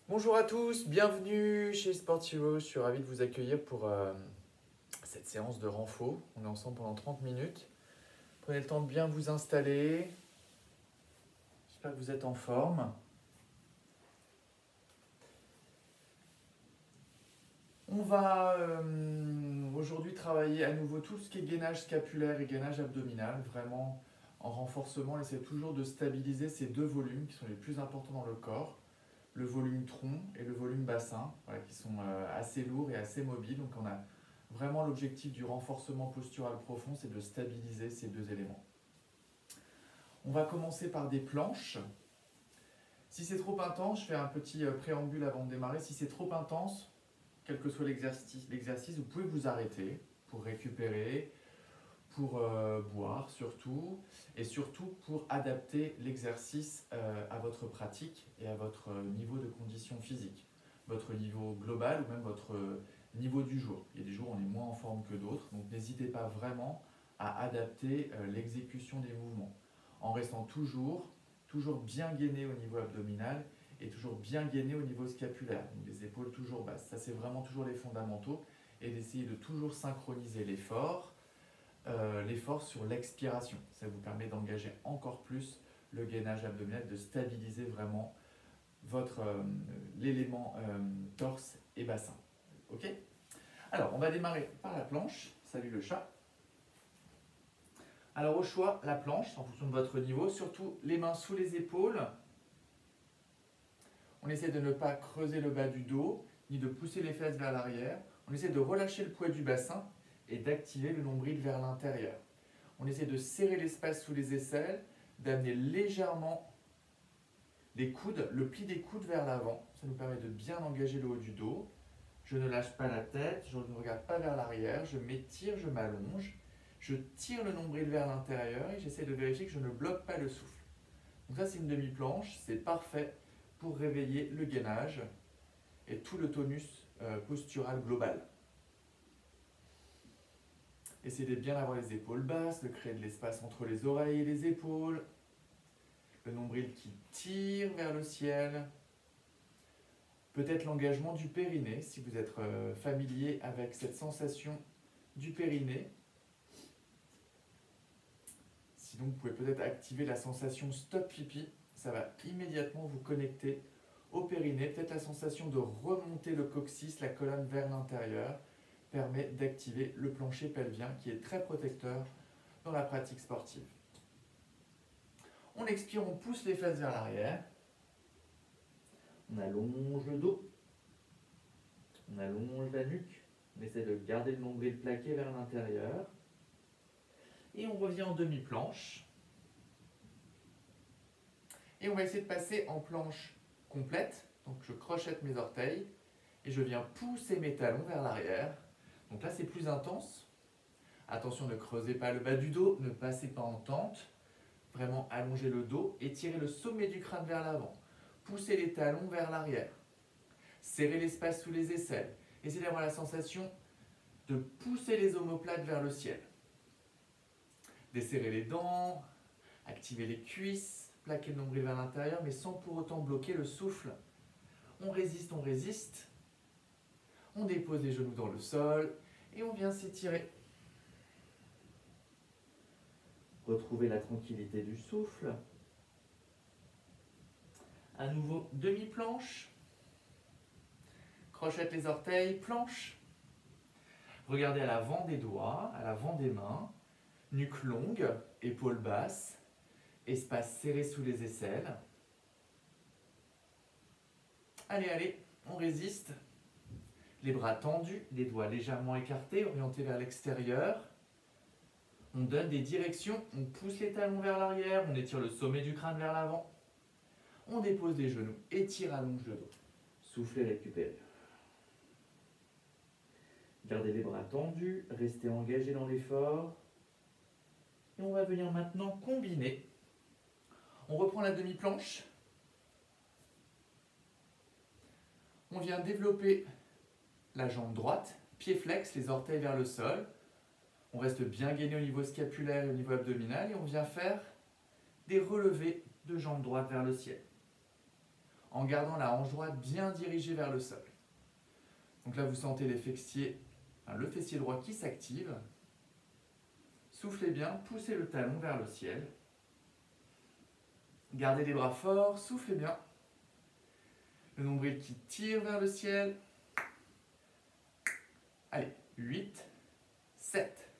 Bonjour à tous, bienvenue chez Sportivo. Je suis ravi de vous accueillir pour cette séance de renfo. On est ensemble pendant 30 minutes. Prenez le temps de bien vous installer. J'espère que vous êtes en forme. On va aujourd'hui travailler à nouveau tout ce qui est gainage scapulaire et gainage abdominal. Vraiment en renforcement, on essaie toujours de stabiliser ces deux volumes qui sont les plus importants dans le corps. Le volume tronc et le volume bassin, voilà, qui sont assez lourds et assez mobiles. Donc on a vraiment l'objectif du renforcement postural profond, c'est de stabiliser ces deux éléments. On va commencer par des planches. Si c'est trop intense, je fais un petit préambule avant de démarrer. Si c'est trop intense, quel que soit l'exercice, vous pouvez vous arrêter pour récupérer, pour boire surtout, et surtout pour adapter l'exercice à votre pratique et à votre niveau de condition physique, votre niveau global ou même votre niveau du jour. Il y a des jours où on est moins en forme que d'autres, donc n'hésitez pas vraiment à adapter l'exécution des mouvements, en restant toujours bien gainé au niveau abdominal et toujours bien gainé au niveau scapulaire, donc les épaules toujours basses. Ça c'est vraiment toujours les fondamentaux, et d'essayer de toujours synchroniser l'effort sur l'expiration. Ça vous permet d'engager encore plus le gainage abdominal, de stabiliser vraiment l'élément torse et bassin. Ok? Alors, on va démarrer par la planche. Salut le chat. Alors, au choix, la planche, en fonction de votre niveau, surtout les mains sous les épaules. On essaie de ne pas creuser le bas du dos, ni de pousser les fesses vers l'arrière. On essaie de relâcher le poids du bassin et d'activer le nombril vers l'intérieur. On essaie de serrer l'espace sous les aisselles, d'amener légèrement les coudes, le pli des coudes vers l'avant. Ça nous permet de bien engager le haut du dos. Je ne lâche pas la tête, je ne regarde pas vers l'arrière, je m'étire, je m'allonge. Je tire le nombril vers l'intérieur et j'essaie de vérifier que je ne bloque pas le souffle. Donc ça c'est une demi-planche, c'est parfait pour réveiller le gainage et tout le tonus postural global. Essayez de bien avoir les épaules basses, de créer de l'espace entre les oreilles et les épaules. Le nombril qui tire vers le ciel. Peut-être l'engagement du périnée, si vous êtes familier avec cette sensation du périnée. Sinon, vous pouvez peut-être activer la sensation stop pipi. Ça va immédiatement vous connecter au périnée. Peut-être la sensation de remonter le coccyx, la colonne vers l'intérieur, permet d'activer le plancher pelvien qui est très protecteur dans la pratique sportive. On expire, on pousse les fesses vers l'arrière. On allonge le dos. On allonge la nuque. On essaie de garder le nombril plaqué vers l'intérieur. Et on revient en demi-planche. Et on va essayer de passer en planche complète. Donc je crochette mes orteils et je viens pousser mes talons vers l'arrière. Donc là c'est plus intense. Attention, ne creusez pas le bas du dos, ne passez pas en tente. Vraiment allonger le dos, étirer le sommet du crâne vers l'avant. Poussez les talons vers l'arrière. Serrez l'espace sous les aisselles. Essayez d'avoir la sensation de pousser les omoplates vers le ciel. Desserrez les dents, activez les cuisses, plaquez le nombril vers l'intérieur, mais sans pour autant bloquer le souffle. On résiste, on résiste. On dépose les genoux dans le sol et on vient s'étirer. Retrouvez la tranquillité du souffle. À nouveau, demi-planche. Crochette les orteils, planche. Regardez à l'avant des doigts, à l'avant des mains. Nuque longue, épaules basses. Espace serré sous les aisselles. Allez, allez, on résiste. Les bras tendus, les doigts légèrement écartés, orientés vers l'extérieur. On donne des directions, on pousse les talons vers l'arrière, on étire le sommet du crâne vers l'avant. On dépose les genoux, étire, allonge le dos. Soufflez, récupérez. Gardez les bras tendus, restez engagés dans l'effort. Et on va venir maintenant combiner. On reprend la demi-planche. On vient développer la jambe droite, pied flex, les orteils vers le sol. On reste bien gainé au niveau scapulaire et au niveau abdominal et on vient faire des relevés de jambe droite vers le ciel. en gardant la hanche droite bien dirigée vers le sol. Donc là, vous sentez le fessier droit qui s'active. Soufflez bien, poussez le talon vers le ciel. Gardez les bras forts, soufflez bien. Le nombril qui tire vers le ciel. Allez, 8, 7,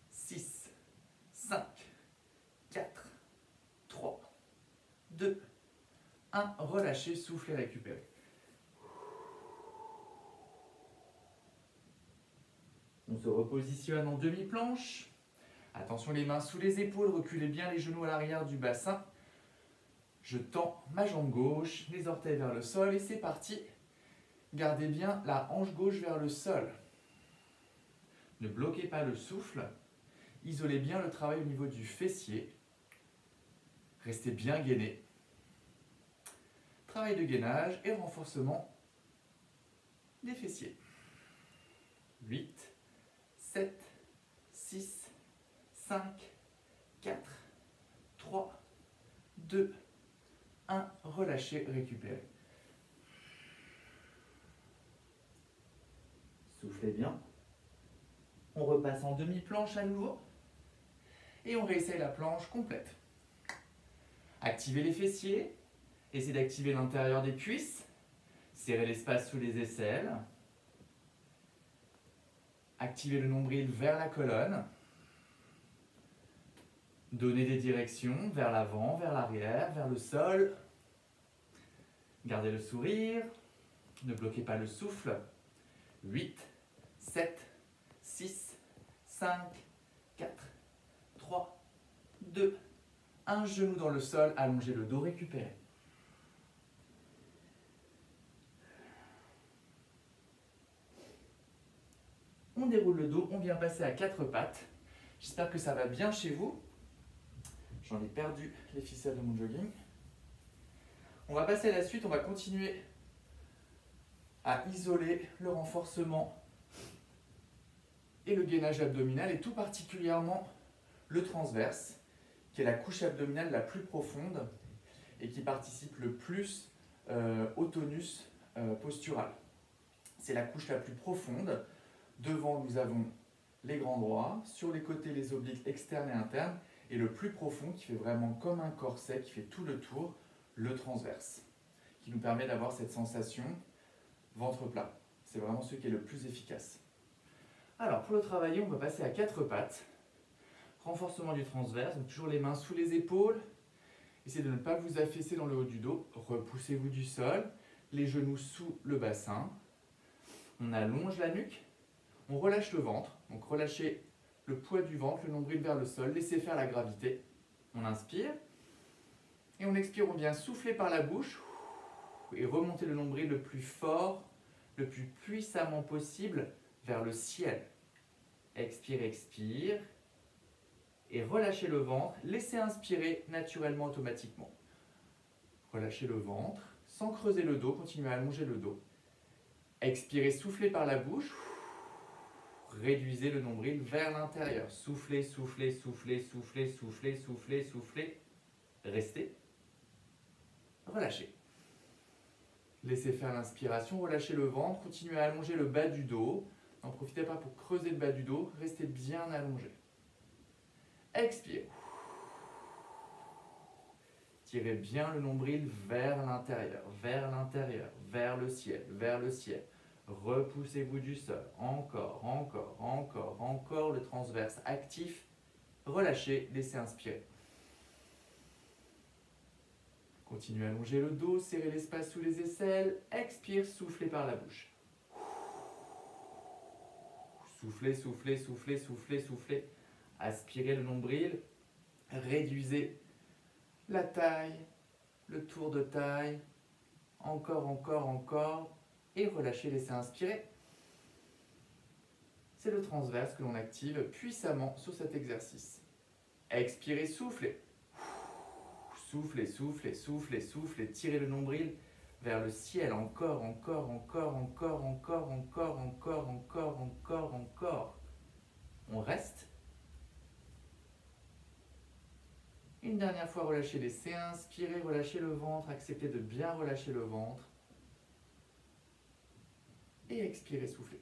6, 5, 4, 3, 2, 1. Relâchez, soufflez, récupérez. On se repositionne en demi-planche. Attention, les mains sous les épaules, reculez bien les genoux à l'arrière du bassin. Je tends ma jambe gauche, les orteils vers le sol et c'est parti. Gardez bien la hanche gauche vers le sol. Ne bloquez pas le souffle. Isolez bien le travail au niveau du fessier. Restez bien gainé. Travail de gainage et renforcement des fessiers. 8, 7, 6, 5, 4, 3, 2, 1. Relâchez, récupérez. Soufflez bien. On repasse en demi-planche à nouveau. Et on réessaye la planche complète. Activez les fessiers. Essayez d'activer l'intérieur des cuisses. Serrez l'espace sous les aisselles. Activez le nombril vers la colonne. Donnez des directions vers l'avant, vers l'arrière, vers le sol. Gardez le sourire. Ne bloquez pas le souffle. 8, 7, 6, 5, 4, 3, 2, 1. Genou dans le sol, allongez le dos, récupérez. On déroule le dos, on vient passer à 4 pattes. J'espère que ça va bien chez vous. J'en ai perdu les ficelles de mon jogging. On va passer à la suite, on va continuer à isoler le renforcement et le gainage abdominal et tout particulièrement le transverse, qui est la couche abdominale la plus profonde et qui participe le plus au tonus postural. C'est la couche la plus profonde. Devant, nous avons les grands droits, sur les côtés, les obliques externes et internes, et le plus profond, qui fait vraiment comme un corset, qui fait tout le tour, le transverse, qui nous permet d'avoir cette sensation ventre plat. C'est vraiment ce qui est le plus efficace. Alors, pour le travailler, on va passer à 4 pattes. Renforcement du transverse, donc toujours les mains sous les épaules. Essayez de ne pas vous affaisser dans le haut du dos. Repoussez-vous du sol, les genoux sous le bassin. On allonge la nuque. On relâche le ventre, donc relâchez le poids du ventre, le nombril vers le sol, laissez faire la gravité. On inspire et on expire, on vient souffler par la bouche et remonter le nombril le plus fort, le plus puissamment possible vers le ciel. Expire, expire et relâchez le ventre, laissez inspirer naturellement, automatiquement. Relâchez le ventre sans creuser le dos, continuez à allonger le dos. Expirez, soufflez par la bouche. Réduisez le nombril vers l'intérieur. Soufflez, soufflez, soufflez, soufflez, soufflez, soufflez, soufflez. Restez. Relâchez. Laissez faire l'inspiration, relâchez le ventre, continuez à allonger le bas du dos. N'en profitez pas pour creuser le bas du dos, restez bien allongé. Expire. Tirez bien le nombril vers l'intérieur, vers le ciel, vers le ciel. Repoussez-vous du sol, encore, encore, encore, encore, le transverse actif. Relâchez, laissez inspirer. Continuez à allonger le dos, serrez l'espace sous les aisselles. Expire, soufflez par la bouche. Soufflez, soufflez, soufflez, soufflez, soufflez. Aspirez le nombril. Réduisez la taille, le tour de taille. Encore, encore, encore. Et relâchez, laissez inspirer. C'est le transverse que l'on active puissamment sur cet exercice. Expirez, soufflez. Soufflez, soufflez, soufflez, soufflez. Tirez le nombril vers le ciel. Encore, encore, encore, encore, encore, encore, encore, encore, encore, encore. On reste. Une dernière fois, relâchez, laissez inspirer, relâchez le ventre, acceptez de bien relâcher le ventre. Et expirez, soufflez.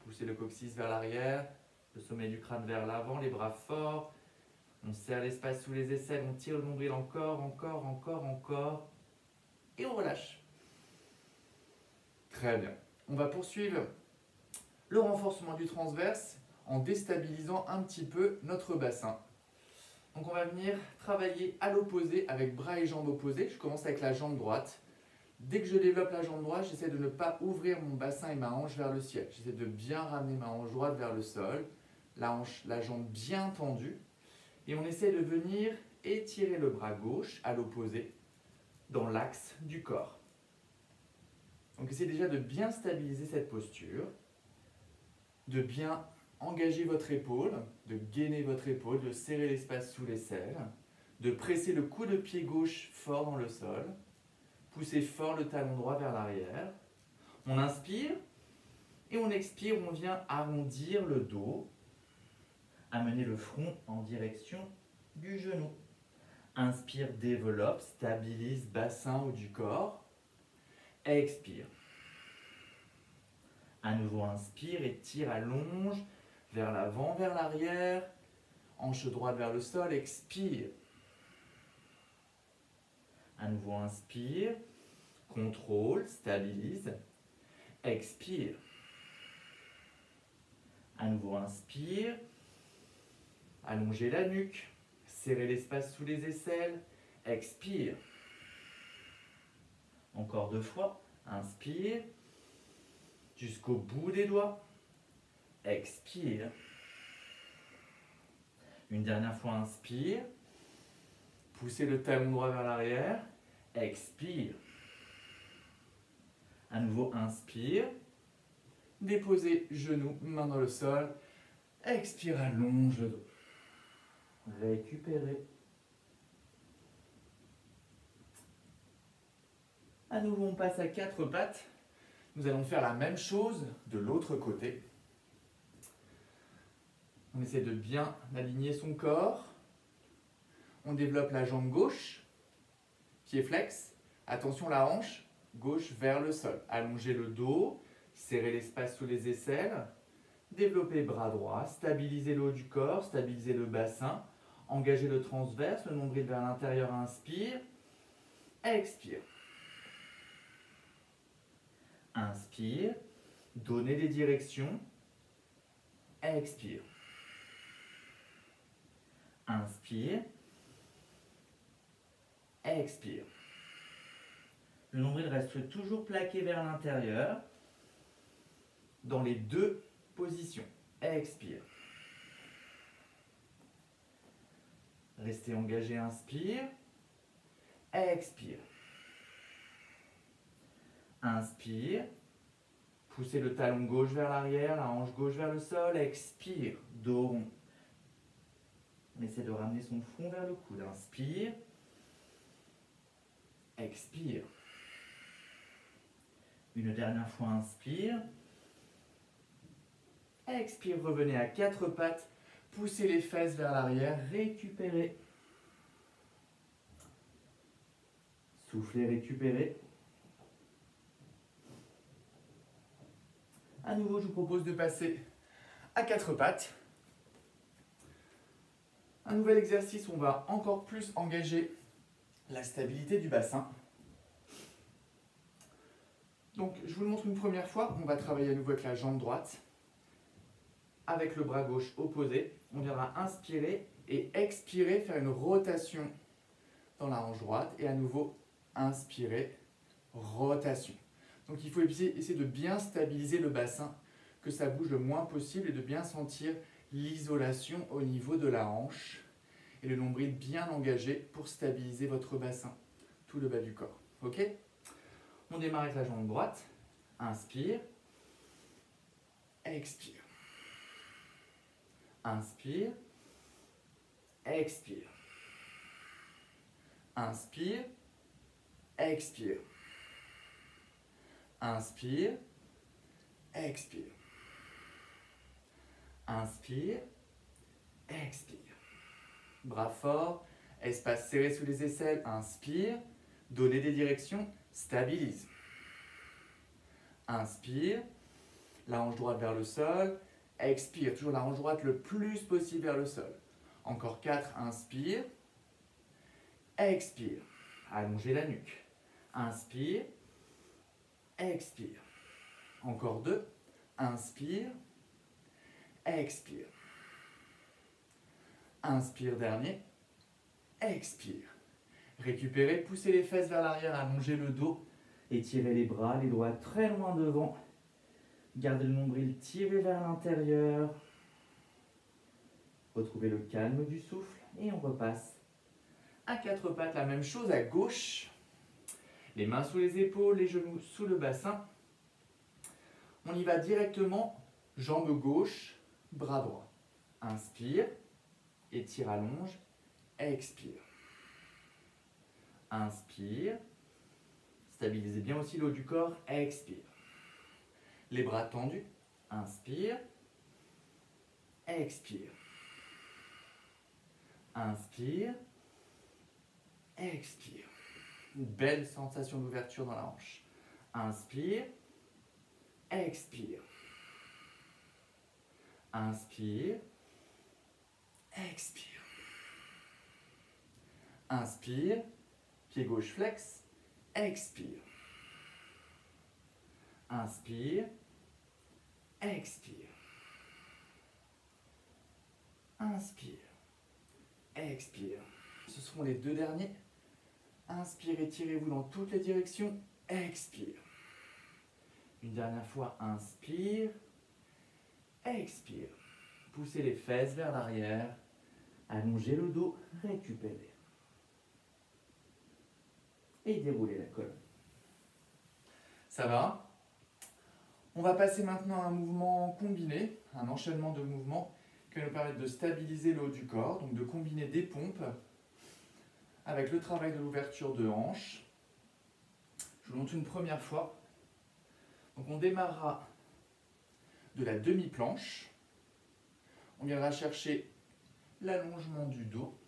Poussez le coccyx vers l'arrière, le sommet du crâne vers l'avant, les bras forts. On serre l'espace sous les aisselles, on tire le nombril encore, encore, encore, encore. Et on relâche. Très bien. On va poursuivre le renforcement du transverse en déstabilisant un petit peu notre bassin. Donc on va venir travailler à l'opposé avec bras et jambes opposés. Je commence avec la jambe droite. Dès que je développe la jambe droite, j'essaie de ne pas ouvrir mon bassin et ma hanche vers le ciel. J'essaie de bien ramener ma hanche droite vers le sol, la jambe bien tendue. Et on essaie de venir étirer le bras gauche à l'opposé dans l'axe du corps. Donc essayez déjà de bien stabiliser cette posture, de bien engager votre épaule, de gainer votre épaule, de serrer l'espace sous l'aisselle, de presser le coude de pied gauche fort dans le sol. Poussez fort le talon droit vers l'arrière. On inspire et on expire. On vient arrondir le dos. Amener le front en direction du genou. Inspire, développe, stabilise bassin haut du corps. Expire. À nouveau, inspire, étire, allonge vers l'avant, vers l'arrière. Hanche droite vers le sol. Expire. À nouveau, inspire, contrôle, stabilise, expire. À nouveau, inspire, allongez la nuque, serrez l'espace sous les aisselles, expire. Encore 2 fois, inspire, jusqu'au bout des doigts, expire. Une dernière fois, inspire. Poussez le talon droit vers l'arrière, expire. À nouveau, inspire. Déposez genoux, main dans le sol. Expire, allonge le dos. Récupérez. À nouveau, on passe à 4 pattes. Nous allons faire la même chose de l'autre côté. On essaie de bien aligner son corps. On développe la jambe gauche, pied flex. Attention la hanche, gauche vers le sol. Allongez le dos, serrez l'espace sous les aisselles. Développez bras droit, stabilisez le haut du corps, stabilisez le bassin. Engagez le transverse, le nombril vers l'intérieur, inspire. Expire. Inspire. Donnez des directions. Expire. Inspire. Expire. Le nombril reste toujours plaqué vers l'intérieur dans les 2 positions. Expire. Restez engagé, inspire. Expire. Inspire. Poussez le talon gauche vers l'arrière, la hanche gauche vers le sol. Expire. Dos rond. On essaie de ramener son front vers le coude. Inspire. Expire. Une dernière fois, inspire. Expire, revenez à 4 pattes. Poussez les fesses vers l'arrière. Récupérez. Soufflez, récupérez. À nouveau, je vous propose de passer à 4 pattes. Un nouvel exercice, on va encore plus engager la stabilité du bassin. Donc, je vous le montre une première fois. On va travailler à nouveau avec la jambe droite. Avec le bras gauche opposé. On viendra inspirer et expirer, faire une rotation dans la hanche droite. Et à nouveau, inspirer, rotation. Donc, il faut essayer de bien stabiliser le bassin, que ça bouge le moins possible et de bien sentir l'isolation au niveau de la hanche et le nombril bien engagé pour stabiliser votre bassin, tout le bas du corps. Ok ? On démarre avec la jambe droite. Inspire. Expire. Inspire. Expire. Inspire. Expire. Inspire. Expire. Inspire. expire. Bras forts, espace serré sous les aisselles, inspire. Donnez des directions, stabilise. Inspire, la hanche droite vers le sol. Expire, toujours la hanche droite le plus possible vers le sol. Encore 4, inspire. Expire, allongez la nuque. Inspire, expire. Encore 2, inspire, expire. Inspire, dernier, expire. Récupérez, poussez les fesses vers l'arrière, allongez le dos. Étirez les bras, les doigts très loin devant. Gardez le nombril tiré vers l'intérieur. Retrouvez le calme du souffle et on repasse à 4 pattes. La même chose à gauche. Les mains sous les épaules, les genoux sous le bassin. On y va directement, jambe gauche, bras droit. Inspire, étire, allonge, expire. Inspire, stabilisez bien aussi le haut du corps, expire. Les bras tendus, inspire, expire. Inspire, expire. Une belle sensation d'ouverture dans la hanche. Inspire, expire. Inspire, expire. Inspire, pied gauche flex, expire. Inspire, expire. Inspire, expire. Ce seront les 2 derniers. Inspirez, tirez-vous dans toutes les directions, expire. Une dernière fois, inspire, expire. Poussez les fesses vers l'arrière, allongez le dos, récupérez. Et déroulez la colonne. Ça va? On va passer maintenant à un mouvement combiné, un enchaînement de mouvements qui va nous permettre de stabiliser le haut du corps, donc de combiner des pompes avec le travail de l'ouverture de hanche. Je vous montre une première fois. Donc on démarrera de la demi-planche. On viendra chercher l'allongement du dos.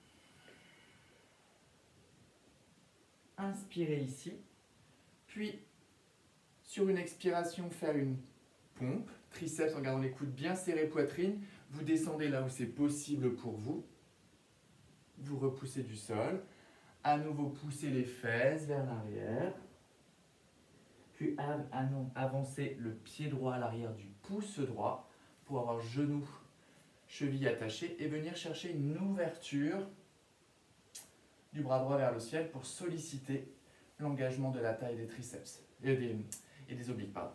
Inspirez ici, puis sur une expiration, faire une pompe, triceps en gardant les coudes bien serrés, poitrine. Vous descendez là où c'est possible pour vous. Vous repoussez du sol. À nouveau, poussez les fesses vers l'arrière. Puis avancez le pied droit à l'arrière du pouce droit pour avoir genou, cheville attachée et venir chercher une ouverture du bras droit vers le ciel pour solliciter l'engagement de la taille des triceps et des obliques. Pardon.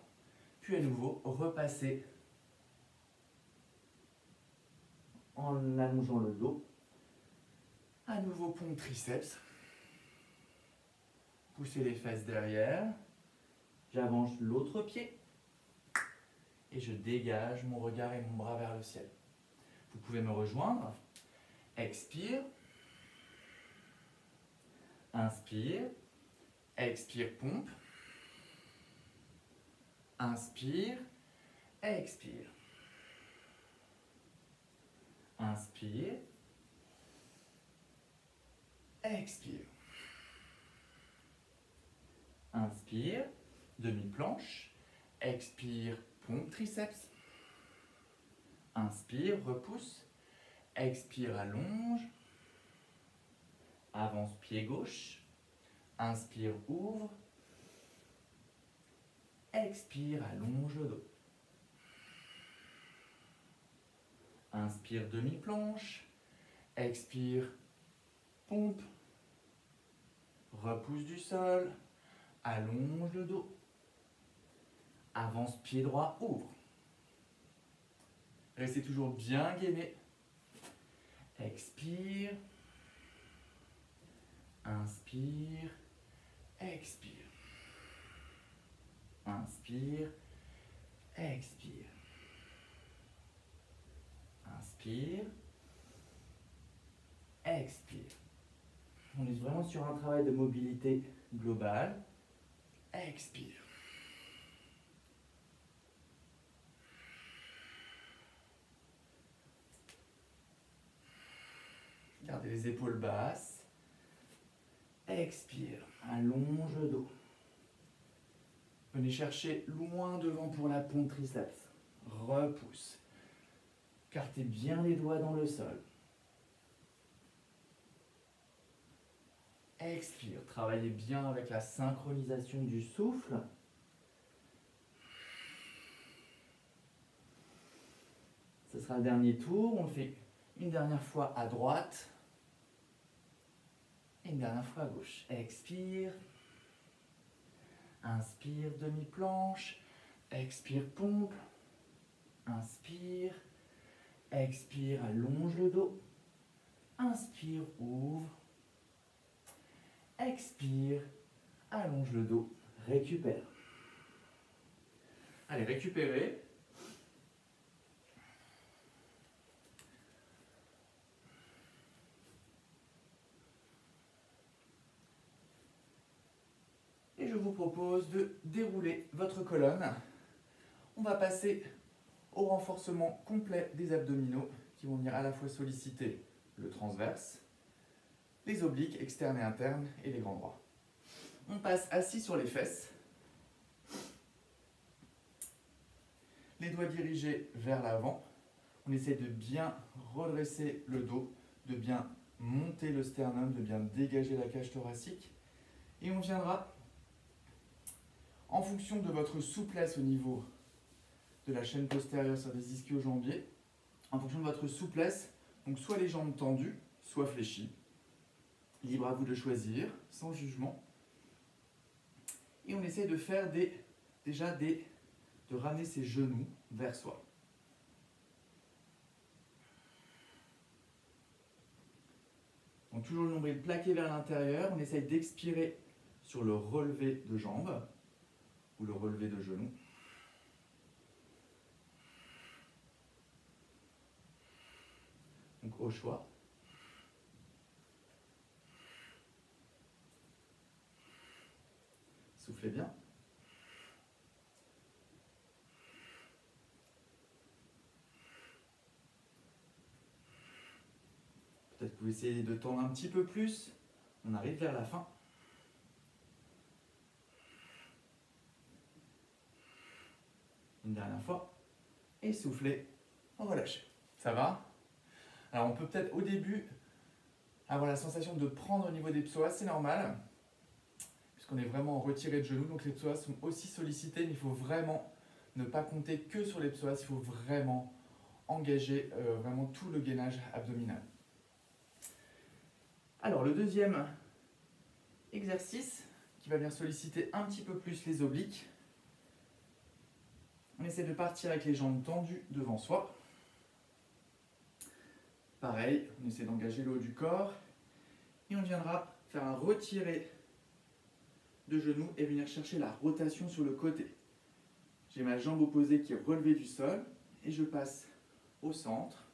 Puis à nouveau, repassez en allongeant le dos. À nouveau, pompe triceps. Poussez les fesses derrière. J'avance l'autre pied. Et je dégage mon regard et mon bras vers le ciel. Vous pouvez me rejoindre. Expire. Inspire. Expire, pompe. Inspire. Expire. Inspire. Expire. Inspire. Demi-planche. Expire, pompe triceps. Inspire, repousse. Expire, allonge. Avance pied gauche. Inspire, ouvre. Expire, allonge le dos. Inspire, demi-planche. Expire, pompe. Repousse du sol. Allonge le dos. Avance pied droit, ouvre. Restez toujours bien gainé. Expire. Inspire. Expire. Inspire. Expire. Inspire. Expire. On est vraiment sur un travail de mobilité globale. Expire. Gardez les épaules basses. Expire, allonge le dos. Venez chercher loin devant pour la pompe triceps. Repousse. Cartez bien les doigts dans le sol. Expire, travaillez bien avec la synchronisation du souffle. Ce sera le dernier tour. On le fait une dernière fois à droite et une dernière fois à gauche. Expire. Inspire, demi-planche. Expire, pompe. Inspire. Expire, allonge le dos. Inspire, ouvre. Expire, allonge le dos, récupère. Allez, récupérez. Et je vous propose de dérouler votre colonne. On va passer au renforcement complet des abdominaux qui vont venir à la fois solliciter le transverse, les obliques externes et internes et les grands droits. On passe assis sur les fesses. Les doigts dirigés vers l'avant. On essaie de bien redresser le dos, de bien monter le sternum, de bien dégager la cage thoracique. Et on viendra, en fonction de votre souplesse au niveau de la chaîne postérieure sur les ischio-jambiers, en fonction de votre souplesse, donc soit les jambes tendues, soit fléchies. Libre à vous de choisir, sans jugement. Et on essaie de faire de ramener ses genoux vers soi. Donc toujours le nombril plaqué vers l'intérieur. On essaye d'expirer sur le relevé de jambes ou le relevé de genoux. Donc au choix. Soufflez bien. Peut-être que vous essayez de tendre un petit peu plus. On arrive vers la fin. Une dernière fois. Et soufflez. On relâche. Ça va? Alors on peut peut-être au début avoir la sensation de prendre au niveau des psoas. C'est normal. Puisqu'on est vraiment retiré de genoux. Donc les psoas sont aussi sollicités. Mais il faut vraiment ne pas compter que sur les psoas. Il faut vraiment engager vraiment tout le gainage abdominal. Alors le deuxième exercice qui va venir solliciter un petit peu plus les obliques. On essaie de partir avec les jambes tendues devant soi. Pareil, on essaie d'engager le haut du corps. Et on viendra faire un retiré de genoux et venir chercher la rotation sur le côté. J'ai ma jambe opposée qui est relevée du sol et je passe au centre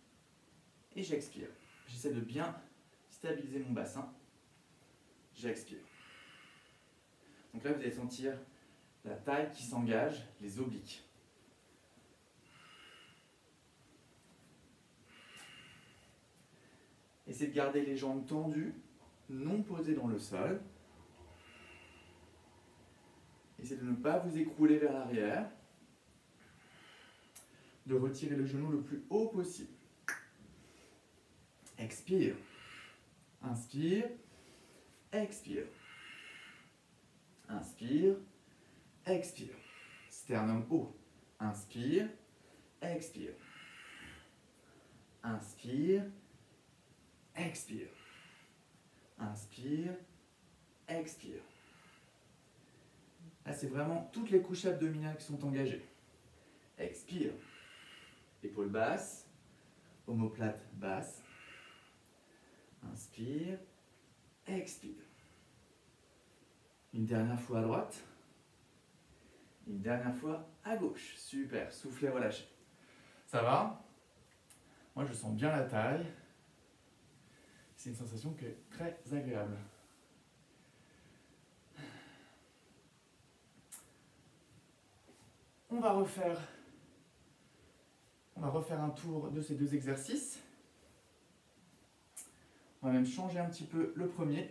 et j'expire. J'essaie de bien stabiliser mon bassin. J'expire. Donc là, vous allez sentir la taille qui s'engage, les obliques. Essayez de garder les jambes tendues, non posées dans le sol. Essayez de ne pas vous écrouler vers l'arrière. De retirer le genou le plus haut possible. Expire. Inspire. Expire. Inspire. Expire. Sternum haut. Inspire. Expire. Inspire. Expire. Inspire. Expire. Là, c'est vraiment toutes les couches abdominales qui sont engagées. Expire. Épaules basses. Omoplate basse. Inspire. Expire. Une dernière fois à droite. Une dernière fois à gauche. Super. Soufflez, relâchez. Ça va? Moi, je sens bien la taille. C'est une sensation qui est très agréable. On va refaire un tour de ces deux exercices. On va même changer un petit peu le premier.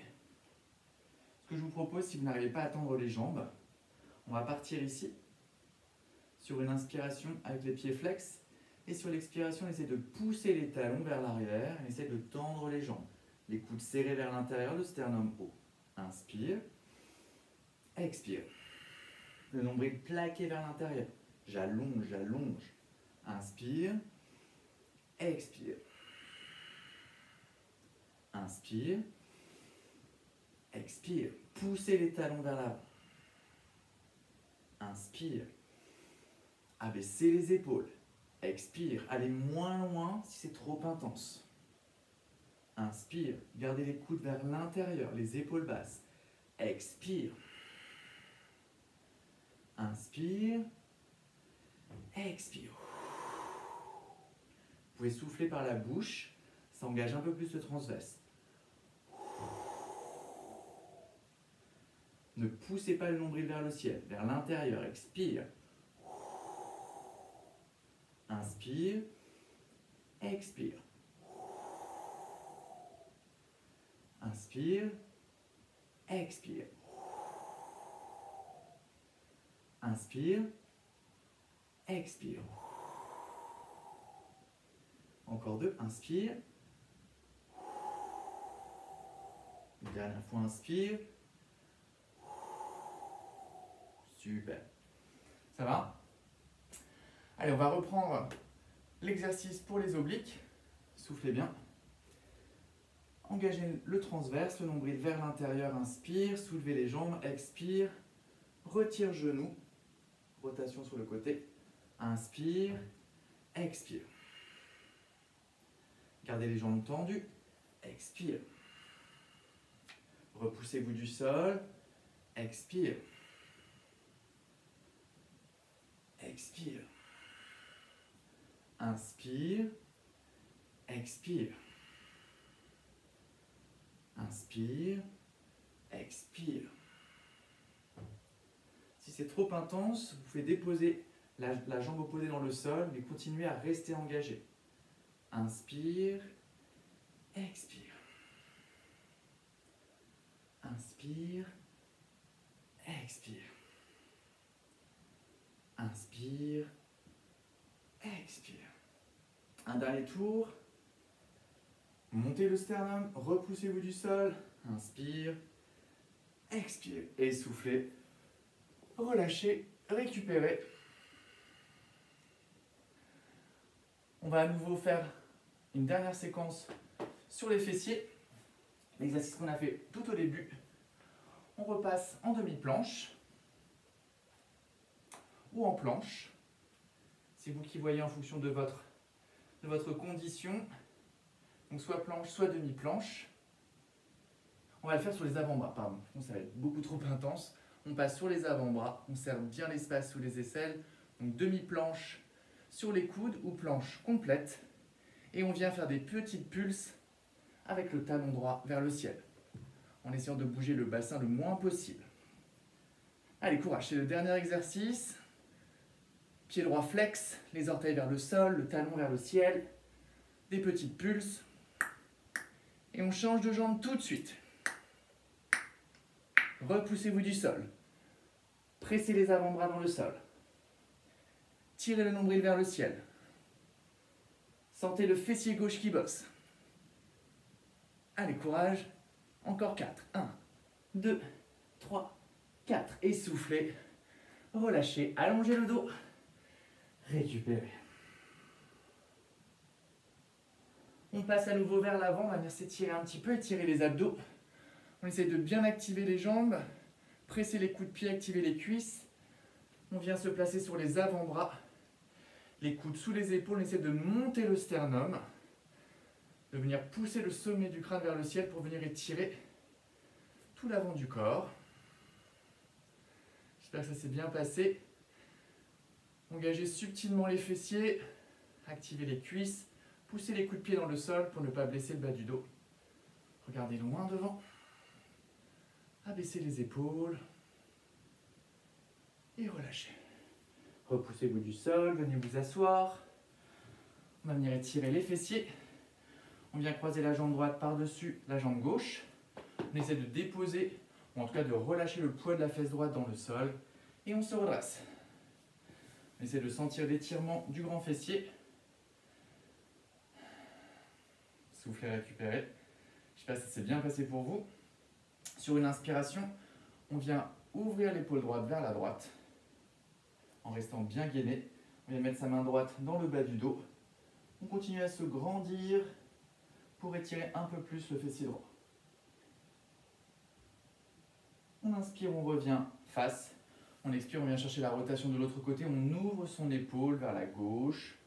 Ce que je vous propose, si vous n'arrivez pas à tendre les jambes, on va partir ici, sur une inspiration avec les pieds flex, et sur l'expiration, on essaie de pousser les talons vers l'arrière, on essaie de tendre les jambes. Les coudes serrés vers l'intérieur, le sternum haut. Inspire, expire. Le nombril plaqué vers l'intérieur. J'allonge, j'allonge. Inspire, expire. Inspire, expire. Poussez les talons vers l'avant. Inspire. Abaissez les épaules. Expire. Allez moins loin si c'est trop intense. Inspire. Gardez les coudes vers l'intérieur, les épaules basses. Expire. Inspire. Expire. Vous pouvez souffler par la bouche. Ça engage un peu plus le transverse. Ne poussez pas le nombril vers le ciel, vers l'intérieur. Expire. Inspire. Expire. Inspire. Expire. Inspire. Expire. Encore deux. Inspire. Une dernière fois, inspire. Super. Ça va? Allez, on va reprendre l'exercice pour les obliques. Soufflez bien. Engagez le transverse, le nombril vers l'intérieur, inspire. Soulevez les jambes, expire. Retire genou. Rotation sur le côté. Inspire. Expire. Gardez les jambes tendues. Expire. Repoussez-vous du sol. Expire. Expire. Inspire. Expire. Inspire. Expire. Si c'est trop intense, vous pouvez déposer la jambe opposée dans le sol, mais continuez à rester engagé. Inspire. Expire. Inspire. Expire. Inspire. Expire. Un dernier tour. Montez le sternum, repoussez-vous du sol. Inspire. Expire. Et soufflez. Relâchez. Récupérez. On va à nouveau faire une dernière séquence sur les fessiers. L'exercice qu'on a fait tout au début. On repasse en demi-planche ou en planche. C'est vous qui voyez en fonction de votre condition. Donc soit planche, soit demi-planche. On va le faire sur les avant-bras, pardon. Ça va être beaucoup trop intense. On passe sur les avant-bras, on serre bien l'espace sous les aisselles. Donc demi-planche sur les coudes ou planche complète. Et on vient faire des petites pulses avec le talon droit vers le ciel, en essayant de bouger le bassin le moins possible. Allez, courage, c'est le dernier exercice. Pied droit flex, les orteils vers le sol, le talon vers le ciel. Des petites pulses. Et on change de jambe tout de suite. Repoussez-vous du sol. Pressez les avant-bras dans le sol. Tirez le nombril vers le ciel. Sentez le fessier gauche qui bosse. Allez, courage. Encore 4. 1, 2, 3, 4. Et soufflez. Relâchez. Allongez le dos. Récupérez. On passe à nouveau vers l'avant. On va venir s'étirer un petit peu, étirer les abdos. On essaie de bien activer les jambes. Presser les coups de pied, activer les cuisses. On vient se placer sur les avant-bras. Les coudes sous les épaules. On essaie de monter le sternum. De venir pousser le sommet du crâne vers le ciel pour venir étirer tout l'avant du corps. J'espère que ça s'est bien passé. Engagez subtilement les fessiers, activez les cuisses, poussez les coups de pied dans le sol pour ne pas blesser le bas du dos. Regardez loin devant. Abaissez les épaules et relâchez. Repoussez-vous du sol, venez vous asseoir. On va venir étirer les fessiers. On On vient croiser la jambe droite par-dessus la jambe gauche. On essaie de déposer, ou en tout cas de relâcher le poids de la fesse droite dans le sol. Et on se redresse. On essaie de sentir l'étirement du grand fessier. Soufflez, récupérez. Je ne sais pas si c'est bien passé pour vous. Sur une inspiration, on vient ouvrir l'épaule droite vers la droite en restant bien gainé. On vient mettre sa main droite dans le bas du dos. On continue à se grandir pour étirer un peu plus le fessier droit. On inspire, on revient face. On expire, on vient chercher la rotation de l'autre côté. On ouvre son épaule vers la gauche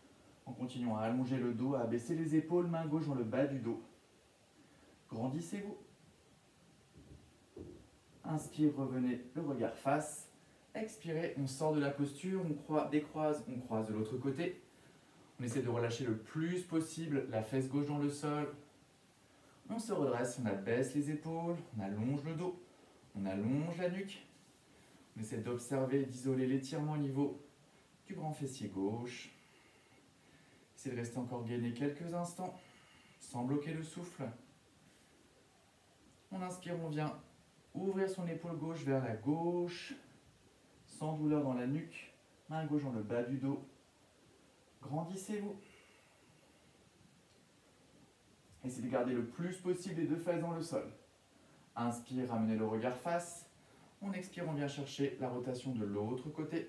en continuant à allonger le dos, à abaisser les épaules, main gauche dans le bas du dos. Grandissez-vous. Inspire, revenez, le regard face. Expirez, on sort de la posture, on décroise, on croise de l'autre côté. On essaie de relâcher le plus possible la fesse gauche dans le sol. On se redresse, on abaisse les épaules, on allonge le dos, on allonge la nuque. On essaie d'observer, d'isoler l'étirement au niveau du grand fessier gauche. Essayez de rester encore gainé quelques instants, sans bloquer le souffle. On inspire, on vient ouvrir son épaule gauche vers la gauche, sans douleur dans la nuque, main gauche dans le bas du dos. Grandissez-vous. Essayez de garder le plus possible les deux fesses dans le sol. Inspire, ramenez le regard face. On expire, on vient chercher la rotation de l'autre côté.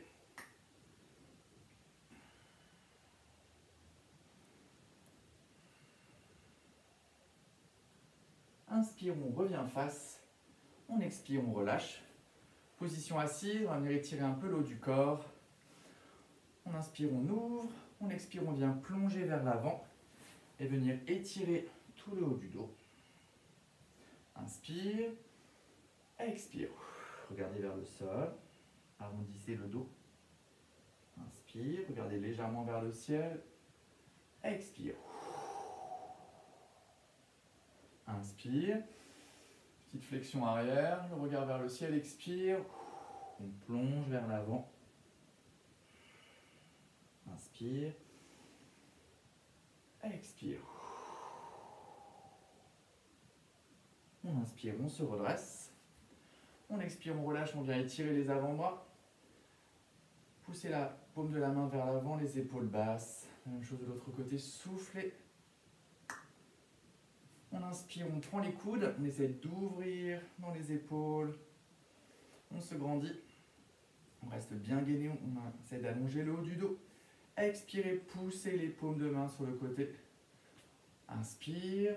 Inspire, on revient face. On expire, on relâche. Position assise, on va venir étirer un peu le haut du corps. On inspire, on ouvre. On expire, on vient plonger vers l'avant et venir étirer tout le haut du dos. Inspire, expire. Regardez vers le sol, arrondissez le dos. Inspire, regardez légèrement vers le ciel. Expire. Inspire, petite flexion arrière, le regard vers le ciel, expire. On plonge vers l'avant. Inspire. Expire. On inspire, on se redresse. On expire, on relâche, on vient étirer les avant-bras. Poussez la paume de la main vers l'avant, les épaules basses. Même chose de l'autre côté, soufflez. On inspire, on prend les coudes, on essaie d'ouvrir dans les épaules. On se grandit. On reste bien gainé, on essaie d'allonger le haut du dos. Expirez, poussez les paumes de main sur le côté. Inspire.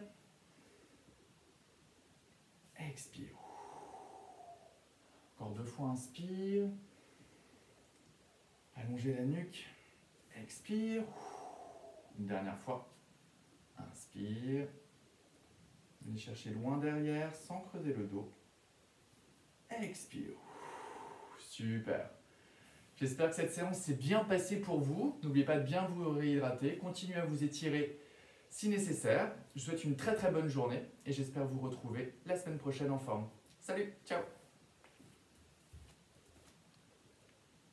Expire. Encore 2 fois, inspire. Allongez la nuque. Expire. Une dernière fois. Inspire. Venez chercher loin derrière sans creuser le dos. Expire. Super. J'espère que cette séance s'est bien passée pour vous. N'oubliez pas de bien vous réhydrater. Continuez à vous étirer si nécessaire. Je vous souhaite une très très bonne journée et j'espère vous retrouver la semaine prochaine en forme. Salut, ciao!